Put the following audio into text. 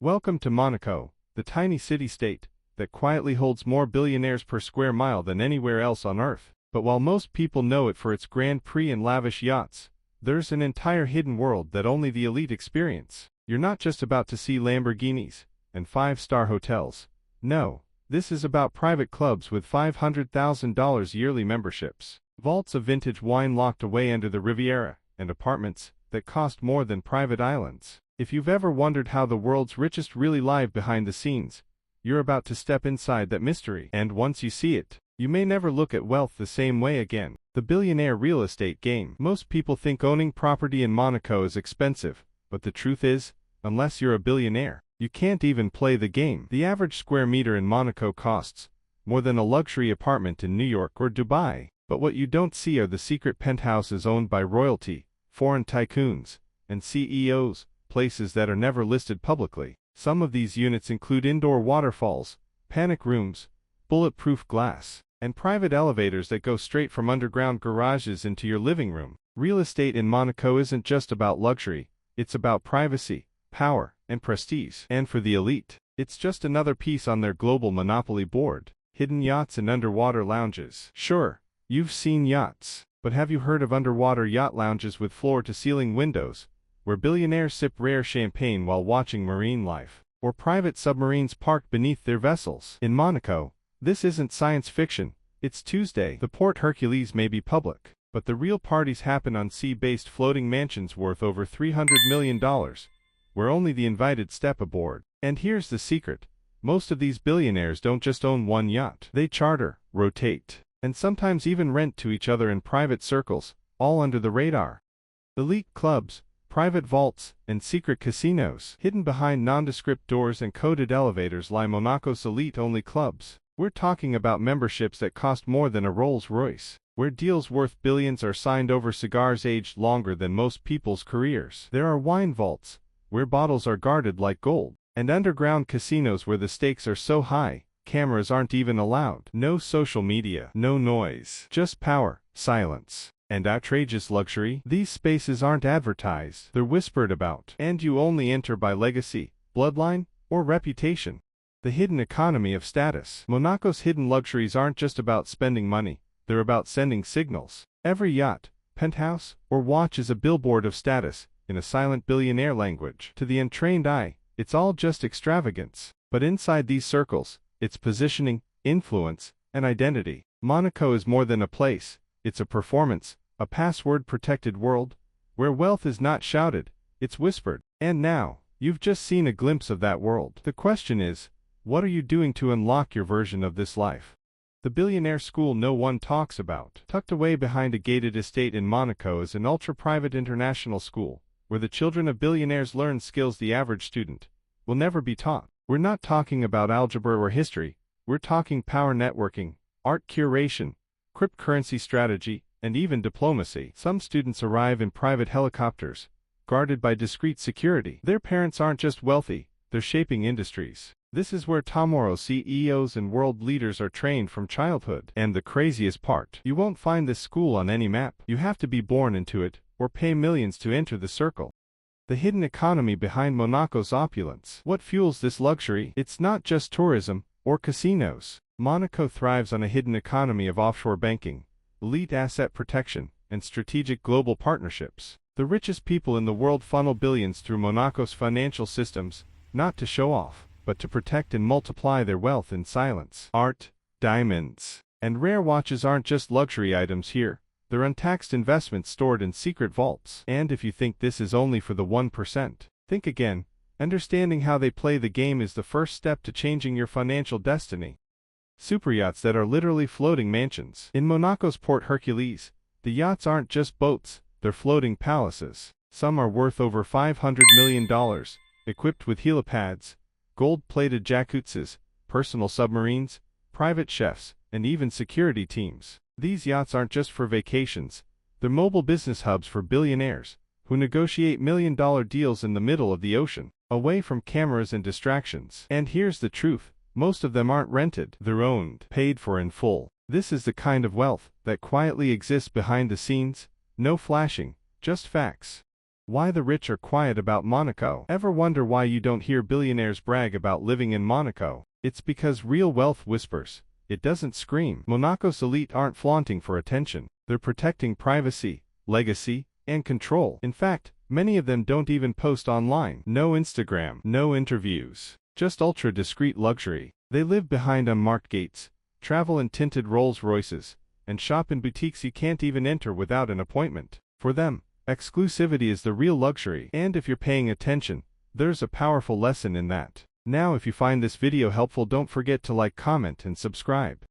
Welcome to Monaco, the tiny city-state that quietly holds more billionaires per square mile than anywhere else on Earth. But while most people know it for its Grand Prix and lavish yachts, there's an entire hidden world that only the elite experience. You're not just about to see Lamborghinis and five-star hotels. No, this is about private clubs with $500,000 yearly memberships, vaults of vintage wine locked away under the Riviera, and apartments that cost more than private islands. If you've ever wondered how the world's richest really live behind the scenes, you're about to step inside that mystery. And once you see it, you may never look at wealth the same way again. The billionaire real estate game. Most people think owning property in Monaco is expensive, but the truth is, unless you're a billionaire, you can't even play the game. The average square meter in Monaco costs more than a luxury apartment in New York or Dubai. But what you don't see are the secret penthouses owned by royalty, foreign tycoons, and CEOs, places that are never listed publicly. Some of these units include indoor waterfalls, panic rooms, bulletproof glass, and private elevators that go straight from underground garages into your living room. Real estate in Monaco isn't just about luxury, it's about privacy, power, and prestige. And for the elite, it's just another piece on their global monopoly board. Hidden yachts and underwater lounges. Sure, you've seen yachts, but have you heard of underwater yacht lounges with floor-to-ceiling windows, where billionaires sip rare champagne while watching marine life, or private submarines parked beneath their vessels? In Monaco, this isn't science fiction, it's Tuesday. The Port Hercules may be public, but the real parties happen on sea-based floating mansions worth over $300 million, where only the invited step aboard. And here's the secret: most of these billionaires don't just own one yacht. They charter, rotate, and sometimes even rent to each other in private circles, all under the radar. Elite clubs, private vaults, and secret casinos. Hidden behind nondescript doors and coded elevators lie Monaco's elite-only clubs. We're talking about memberships that cost more than a Rolls-Royce, where deals worth billions are signed over cigars aged longer than most people's careers. There are wine vaults, where bottles are guarded like gold, and underground casinos where the stakes are so high, cameras aren't even allowed. No social media, no noise, just power, silence, and outrageous luxury. These spaces aren't advertised, they're whispered about. And you only enter by legacy, bloodline, or reputation. The hidden economy of status. Monaco's hidden luxuries aren't just about spending money, they're about sending signals. Every yacht, penthouse, or watch is a billboard of status, in a silent billionaire language. To the untrained eye, it's all just extravagance. But inside these circles, it's positioning, influence, and identity. Monaco is more than a place, it's a performance, a password-protected world, where wealth is not shouted, it's whispered. And now, you've just seen a glimpse of that world. The question is, what are you doing to unlock your version of this life? The billionaire school no one talks about. Tucked away behind a gated estate in Monaco is an ultra-private international school, where the children of billionaires learn skills the average student will never be taught. We're not talking about algebra or history, we're talking power networking, art curation, cryptocurrency strategy, and even diplomacy. Some students arrive in private helicopters, guarded by discreet security. Their parents aren't just wealthy, they're shaping industries. This is where tomorrow's CEOs and world leaders are trained from childhood. And the craziest part, you won't find this school on any map. You have to be born into it, or pay millions to enter the circle. The hidden economy behind Monaco's opulence. What fuels this luxury? It's not just tourism or casinos. Monaco thrives on a hidden economy of offshore banking, elite asset protection, and strategic global partnerships. The richest people in the world funnel billions through Monaco's financial systems, not to show off, but to protect and multiply their wealth in silence. Art, diamonds, and rare watches aren't just luxury items here, they're untaxed investments stored in secret vaults. And if you think this is only for the 1%, think again. Understanding how they play the game is the first step to changing your financial destiny. Superyachts that are literally floating mansions. In Monaco's Port Hercules, the yachts aren't just boats, they're floating palaces. Some are worth over $500 million, equipped with helipads, gold-plated jacuzzis, personal submarines, private chefs, and even security teams. These yachts aren't just for vacations, they're mobile business hubs for billionaires, who negotiate million-dollar deals in the middle of the ocean, away from cameras and distractions. And here's the truth, most of them aren't rented, they're owned, paid for in full. This is the kind of wealth that quietly exists behind the scenes, no flashing, just facts. Why the rich are quiet about Monaco. Ever wonder why you don't hear billionaires brag about living in Monaco? It's because real wealth whispers. It doesn't scream. Monaco's elite aren't flaunting for attention. They're protecting privacy, legacy, and control. In fact, many of them don't even post online. No Instagram, no interviews. Just ultra-discreet luxury. They live behind unmarked gates, travel in tinted Rolls-Royces, and shop in boutiques you can't even enter without an appointment. For them, exclusivity is the real luxury. And if you're paying attention, there's a powerful lesson in that. Now if you find this video helpful, don't forget to like, comment, and subscribe.